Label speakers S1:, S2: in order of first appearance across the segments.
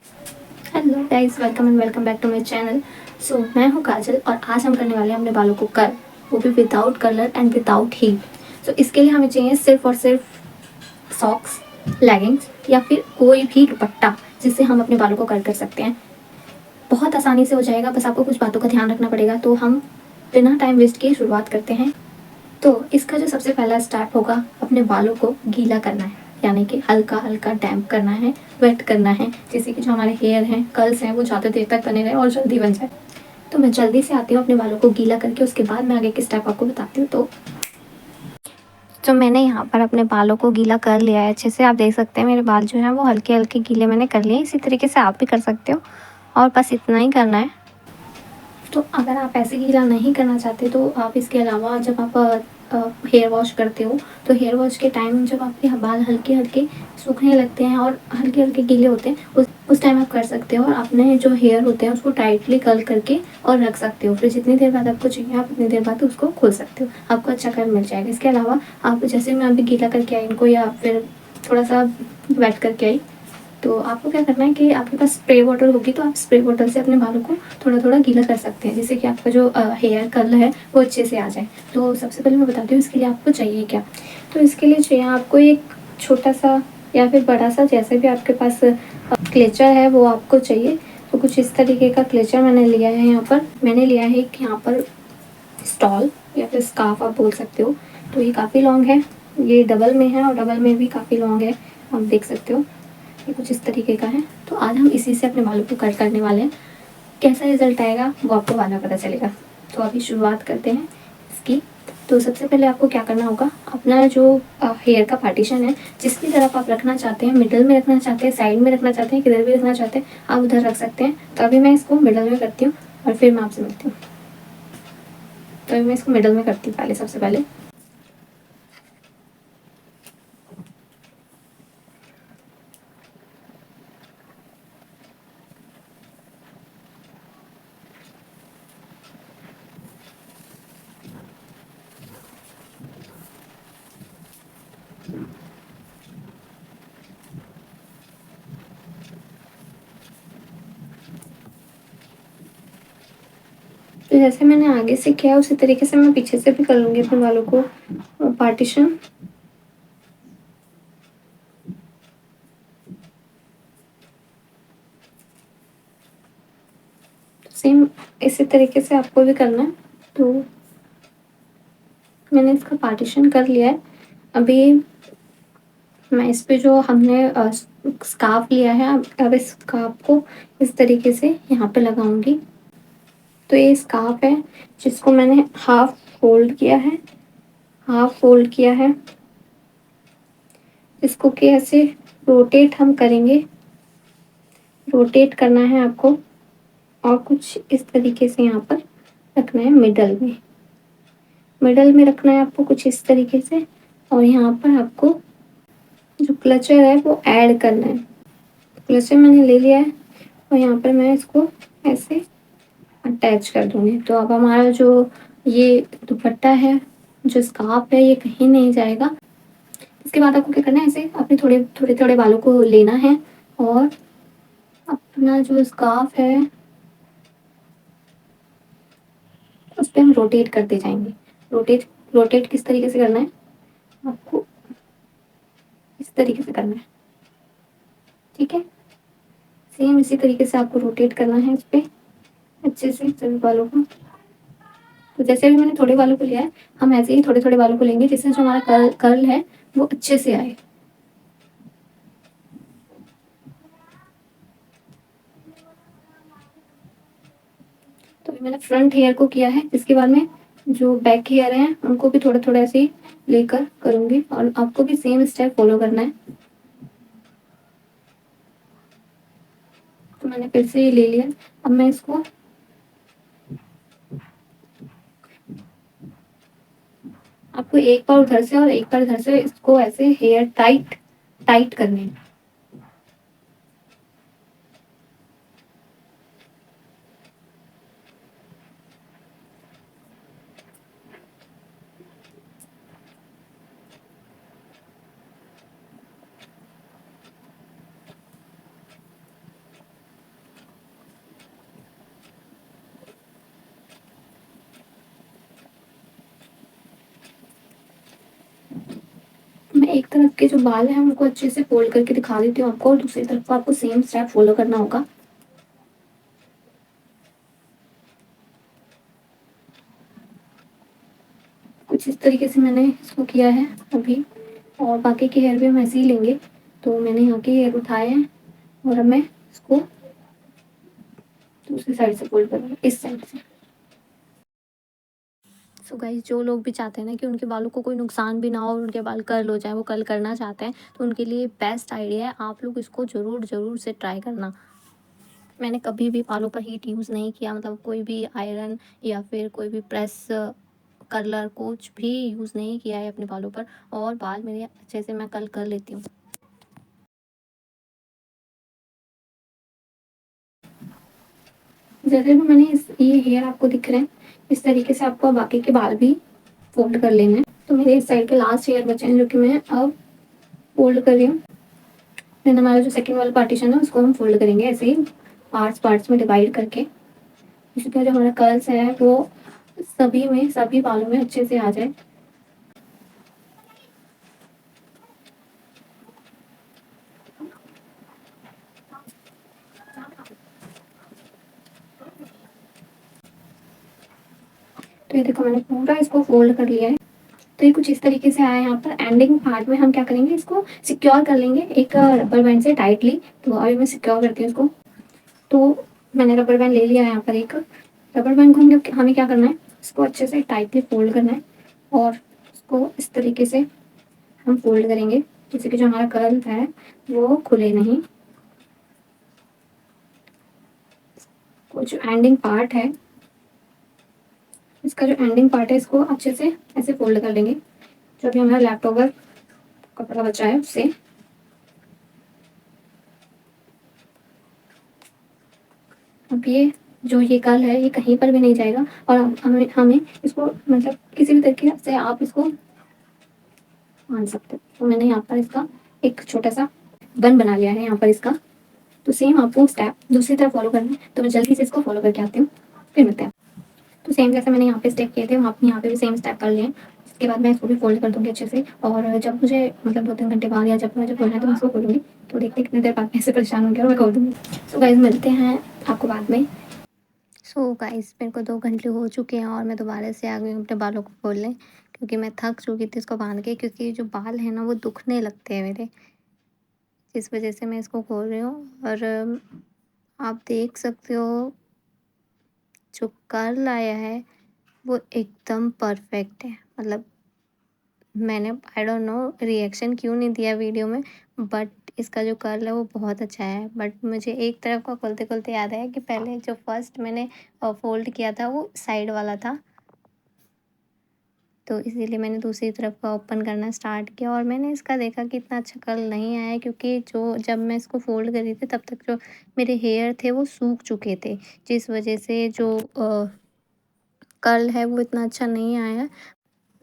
S1: Hello guys, welcome and welcome back to my channel. So मैं हूँ काजल और आज हम करने वाले हैं अपने बालों को कर, वो भी without colour and without heat. So इसके लिए हमें चाहिए सिर्फ और सिर्फ सॉक्स, लेगिंग्स या फिर कोई भी दुपट्टा जिससे हम अपने बालों को कर सकते हैं। बहुत आसानी से हो जाएगा, बस आपको कुछ बातों का ध्यान रखना पड़ेगा। तो हम बिना टाइम वेस्ट किए शुरुआत करते हैं। तो इसका जो सबसे पहला स्टेप होगा, अपने बालों को गीला करना है, यानी कि हल्का हल्का डैम्प करना है, वेट करना है, जिससे कि जो हमारे हेयर हैं, कर्ल्स हैं, वो ज़्यादा देर तक बने रहे और जल्दी बन जाए। तो मैं जल्दी से आती हूँ अपने बालों को गीला करके, उसके बाद मैं आगे के स्टेप आपको बताती हूँ। तो मैंने यहाँ पर अपने बालों को गीला कर लिया है अच्छे से। आप देख सकते हैं मेरे बाल जो हैं वो हल्के हल्के गीले मैंने कर लिए। इसी तरीके से आप भी कर सकते हो और बस इतना ही करना है। तो अगर आप ऐसे गीला नहीं करना चाहते तो आप इसके अलावा जब आप हेयर वॉश करते हो, तो हेयर वॉश के टाइम जब आपके बाल हल्के हल्के सूखने लगते हैं और हल्के हल्के गीले होते हैं, उस टाइम आप कर सकते हो और अपने जो हेयर होते हैं उसको टाइटली कर्ल करके और रख सकते हो। फिर जितनी देर बाद आपको चाहिए आप उतनी देर बाद उसको खोल सकते हो, आपको अच्छा कर्ल मिल जाएगा। इसके अलावा आप, जैसे मैं अभी गीला करके आई इनको या फिर थोड़ा सा वेट करके आई, तो आपको क्या करना है कि आपके पास स्प्रे बॉटल होगी तो आप स्प्रे बॉटल से अपने बालों को थोड़ा थोड़ा गीला कर सकते हैं, जिससे कि आपका जो हेयर कर्ल है वो अच्छे से आ जाए। तो सबसे पहले मैं बताती हूँ इसके लिए आपको चाहिए क्या। तो इसके लिए चाहिए आपको एक छोटा सा या फिर बड़ा सा, जैसे भी आपके पास क्लेचर है वो आपको चाहिए। तो कुछ इस तरीके का क्लेचर मैंने लिया है। यहाँ पर मैंने लिया है एक यहाँ पर स्टॉल या फिर स्कार्फ आप बोल सकते हो। तो ये काफ़ी लॉन्ग है, ये डबल में है और डबल में भी काफ़ी लॉन्ग है, आप देख सकते हो। ये कुछ इस तरीके का है। तो आज हम इसी से अपने बालों को कट करने वाले हैं। कैसा रिजल्ट आएगा वो आपको बाद में पता चलेगा। तो अभी शुरुआत करते हैं इसकी। तो सबसे पहले आपको क्या करना होगा, अपना जो हेयर का पार्टीशन है, जिसकी तरफ आप रखना चाहते हैं, मिडल में रखना चाहते हैं, साइड में रखना चाहते हैं, किधर भी रखना चाहते हैं, आप उधर रख सकते हैं। तो अभी मैं इसको मिडल में करती हूँ और फिर मैं आपसे मिलती हूँ। तो अभी मैं इसको मिडल में करती हूँ पहले, सबसे पहले। तो जैसे मैंने आगे से किया उसी तरीके से मैं पीछे से भी कर लूँगी अपने बालों को पार्टीशन। सेम इसी तरीके से आपको भी करना है। तो मैंने इसका पार्टीशन कर लिया है। अभी मैं इस पे जो हमने स्कार्फ लिया है, अब इस स्कार्फ को इस तरीके से यहाँ पे लगाऊंगी। तो ये स्कार्फ है जिसको मैंने हाफ फोल्ड किया है, हाफ फोल्ड किया है। इसको कि ऐसे रोटेट हम करेंगे, रोटेट करना है आपको और कुछ इस तरीके से यहाँ पर रखना है मिडल में। मिडल में रखना है आपको कुछ इस तरीके से, और यहाँ पर आपको जो क्लचर है वो ऐड करना है। क्लचर मैंने ले लिया है और यहाँ पर मैं इसको ऐसे अटैच कर दूंगी। तो अब हमारा जो ये दुपट्टा है, जो स्कार्फ है, ये कहीं नहीं जाएगा। इसके बाद आपको क्या करना है, ऐसे अपने थोड़े थोड़े थोड़े बालों को लेना है और अपना जो स्कार्फ है उस पर हम रोटेट करते जाएंगे। रोटेट रोटेट किस तरीके से करना है, आपको इस तरीके से करना है, ठीक है। सेम इसी तरीके से आपको रोटेट करना है इस पे अच्छे से सभी बालों को। तो जैसे भी मैंने थोड़े बालों को लिया है, हम ऐसे ही थोड़े थोड़े बालों को लेंगे, जिससे जो हमारा कर्ल है वो अच्छे से आए। तो अभी मैंने फ्रंट हेयर को किया है, इसके बाद में जो बैक हेयर हैं उनको भी थोड़ा थोड़ा ऐसे ही लेकर करूंगी और आपको भी सेम स्टेप फॉलो करना है। तो मैंने फिर से ये ले लिया। अब मैं इसको, आपको एक बार उधर से और एक बार इधर से इसको ऐसे हेयर टाइट टाइट करने हैं। एक तरफ के जो बाल हैं उनको अच्छे से फोल्ड करके दिखा देती हूँ आपको, और दूसरी तरफ को आपको सेम स्टेप फॉलो करना होगा। कुछ इस तरीके से मैंने इसको किया है अभी, और बाकी के हेयर भी हम ऐसे ही लेंगे। तो मैंने यहाँ के हेयर उठाए हैं और अब मैं इसको दूसरी साइड से फोल्ड करूँगी, इस साइड से। सो गाइस, जो लोग भी चाहते हैं ना कि उनके बालों को कोई नुकसान भी ना हो और उनके बाल कर्ल हो जाए, वो कर्ल करना चाहते हैं, तो उनके लिए बेस्ट आइडिया है। आप लोग इसको ज़रूर ज़रूर से ट्राई करना। मैंने कभी भी बालों पर हीट यूज़ नहीं किया, मतलब कोई भी आयरन या फिर कोई भी प्रेस कर्लर कुछ भी यूज़ नहीं किया है अपने बालों पर, और बाल मेरे अच्छे से मैं कर्ल कर लेती हूँ। जैसे भी मैंने ये हेयर आपको दिख रहे हैं, इस तरीके से आपको बाकी के बाल भी फोल्ड कर लेना है। तो मेरे इस साइड के लास्ट हेयर बचे हैं जो कि मैं अब फोल्ड कर रही हूँ। देन हमारा जो सेकंड वाला पार्टीशन है उसको हम फोल्ड करेंगे ऐसे ही पार्ट्स पार्ट्स में डिवाइड करके, जिससे जो हमारा कर्ल्स है वो सभी बालों में अच्छे से आ जाए। तो ये देखो मैंने पूरा इसको फोल्ड कर लिया है। तो ये कुछ इस तरीके से आया है। यहाँ पर एंडिंग पार्ट में हम क्या करेंगे, इसको सिक्योर कर लेंगे एक रबर बैंड से टाइटली। तो अभी मैं सिक्योर करती हूँ इसको। तो मैंने रबर बैंड ले लिया है यहाँ पर एक। रबर बैंड को हमें क्या करना है, इसको अच्छे से टाइटली फोल्ड करना है और इसको इस तरीके से हम फोल्ड करेंगे जिससे कि जो हमारा कर्ल है वो खुले नहीं। वो जो एंडिंग पार्ट है, इसका जो एंडिंग पार्ट है इसको अच्छे से ऐसे फोल्ड कर लेंगे। जो भी हमारा लेफ्ट ओवर कपड़ा बचा है उससे। अब ये जो ये कर्ल है ये कहीं पर भी नहीं जाएगा, और हमें हमें इसको मतलब किसी भी तरीके से आप इसको मान सकते हो। तो मैंने यहाँ पर इसका एक छोटा सा बन बना लिया है यहाँ पर इसका। तो सेम आपको स्टेप दूसरी तरफ फॉलो करना है। तो मैं जल्दी से इसको फॉलो करके आती हूँ, फिर मिलते हैं। तो सेम जैसे मैंने यहाँ पे स्टेप किए थे आपने यहाँ पे भी सेम स्टेप कर लिए। इसके बाद मैं इसको भी फोल्ड कर दूँगी अच्छे से, और जब मुझे मतलब 2-3 घंटे बाद या जब मुझे खोलना है तो मैं इसको खोलूँगी। तो देखते कितनी देर बाद ऐसे परेशान होंगे और मैं खोल दूँगी। सो गाइस, मिलते हैं आपको बाद में। सो गाइस, मेरे को 2 घंटे हो चुके हैं और मैं दोबारा से आ गई हूँ अपने बालों को खोलने, क्योंकि मैं थक चुकी थी इसको बांध के, क्योंकि जो बाल हैं ना वो दुखने लगते हैं मेरे। इस वजह से मैं इसको खोल रही हूँ। और आप देख सकते हो जो कर्ल आया है वो एकदम परफेक्ट है। मतलब मैंने आई डोंट नो रिएक्शन क्यों नहीं दिया वीडियो में, बट इसका जो कर्ल है वो बहुत अच्छा है। बट मुझे एक तरफ का खोलते खोलते याद आया कि पहले जो फर्स्ट मैंने फोल्ड किया था वो साइड वाला था, तो इसीलिए मैंने दूसरी तरफ का ओपन करना स्टार्ट किया। और मैंने इसका देखा कि इतना अच्छा कर्ल नहीं आया, क्योंकि जो जब मैं इसको फोल्ड कर रही थी तब तक जो मेरे हेयर थे वो सूख चुके थे, जिस वजह से जो कर्ल है वो इतना अच्छा नहीं आया।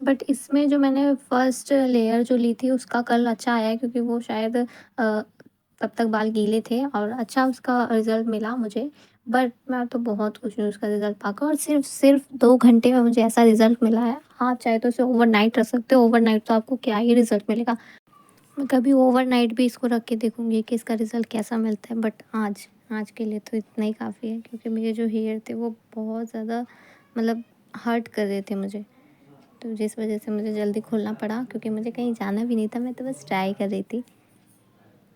S1: बट इसमें जो मैंने फर्स्ट लेयर जो ली थी उसका कर्ल अच्छा आया है, क्योंकि वो शायद तब तक बाल गीले थे और अच्छा उसका रिज़ल्ट मिला मुझे। बट मैं तो बहुत खुश हूँ उसका रिज़ल्ट पाकर, और सिर्फ 2 घंटे में मुझे ऐसा रिज़ल्ट मिला है। आप चाहे तो इसे ओवरनाइट रख सकते हो, ओवरनाइट तो आपको क्या ही रिज़ल्ट मिलेगा। मैं कभी ओवरनाइट भी इसको रख के देखूँगी कि इसका रिज़ल्ट कैसा मिलता है। बट आज आज के लिए तो इतना ही काफ़ी है, क्योंकि मेरे जो हेयर थे वो बहुत ज़्यादा मतलब हर्ट कर रहे थे मुझे। तो जिस वजह से मुझे जल्दी खोलना पड़ा, क्योंकि मुझे कहीं जाना भी नहीं था, मैं तो बस ट्राई कर रही थी।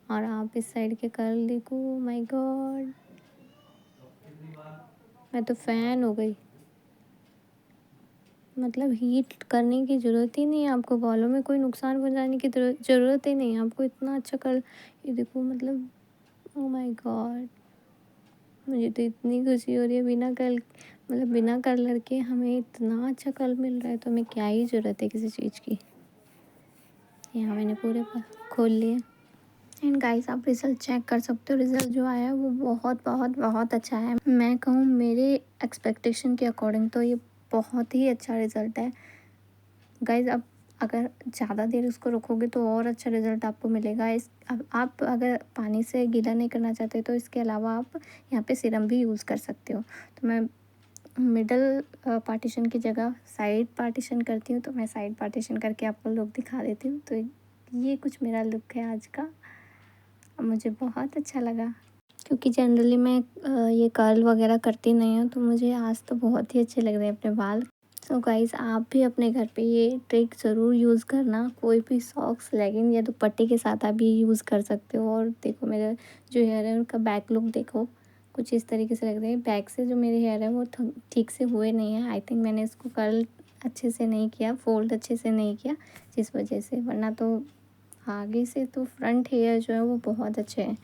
S1: और आप इस साइड के कर्ल देखो, माय गॉड, मैं तो फ़ैन हो गई। मतलब हीट करने की ज़रूरत ही नहीं है आपको, बालों में कोई नुकसान पहुंचाने की ज़रूरत ही नहीं है आपको। इतना अच्छा कर्ल, ये देखो मतलब ओ माय गॉड, मुझे तो इतनी खुशी हो रही है। बिना कर्ल मतलब बिना कर्लर के हमें इतना अच्छा कर्ल मिल रहा है, तो हमें क्या ही ज़रूरत है किसी चीज़ की। यहाँ मैंने पूरे खोल लिए। एंड गाइस, आप रिज़ल्ट चेक कर सकते हो। रिज़ल्ट जो आया है वो बहुत बहुत बहुत अच्छा है। मैं कहूँ मेरे एक्सपेक्टेशन के अकॉर्डिंग तो ये बहुत ही अच्छा रिज़ल्ट है। गाइस, अब अगर ज़्यादा देर उसको रखोगे तो और अच्छा रिज़ल्ट आपको मिलेगा। इस अब आप अगर पानी से गीला नहीं करना चाहते तो इसके अलावा आप यहाँ पे सीरम भी यूज़ कर सकते हो। तो मैं मिडल पार्टीशन की जगह साइड पार्टीशन करती हूँ, तो मैं साइड पार्टीशन करके आपको लुक दिखा देती हूँ। तो ये कुछ मेरा लुक है आज का। मुझे बहुत अच्छा लगा क्योंकि जनरली मैं ये कर्ल वगैरह करती नहीं हूँ, तो मुझे आज तो बहुत ही अच्छे लग रहे हैं अपने बाल। सो गाइज़, आप भी अपने घर पे ये ट्रिक ज़रूर यूज़ करना। कोई भी सॉक्स, लेगिंग या दुपट्टे के साथ आप ये यूज़ कर सकते हो। और देखो मेरा जो हेयर है उनका बैक लुक देखो, कुछ इस तरीके से लग रहे हैं। बैक से जो मेरे हेयर है वो ठीक से हुए नहीं है। आई थिंक मैंने इसको कर्ल अच्छे से नहीं किया, फोल्ड अच्छे से नहीं किया, जिस वजह से। वरना तो आगे से तो फ्रंट हेयर जो है वो बहुत अच्छे हैं।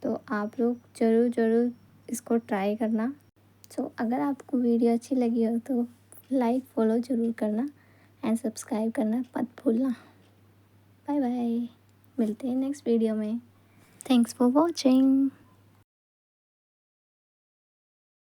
S1: तो आप लोग ज़रूर इसको ट्राई करना। सो अगर आपको वीडियो अच्छी लगी हो तो लाइक फॉलो ज़रूर करना एंड सब्सक्राइब करना मत भूलना। बाय बाय, मिलते हैं नेक्स्ट वीडियो में। Thanks for watching.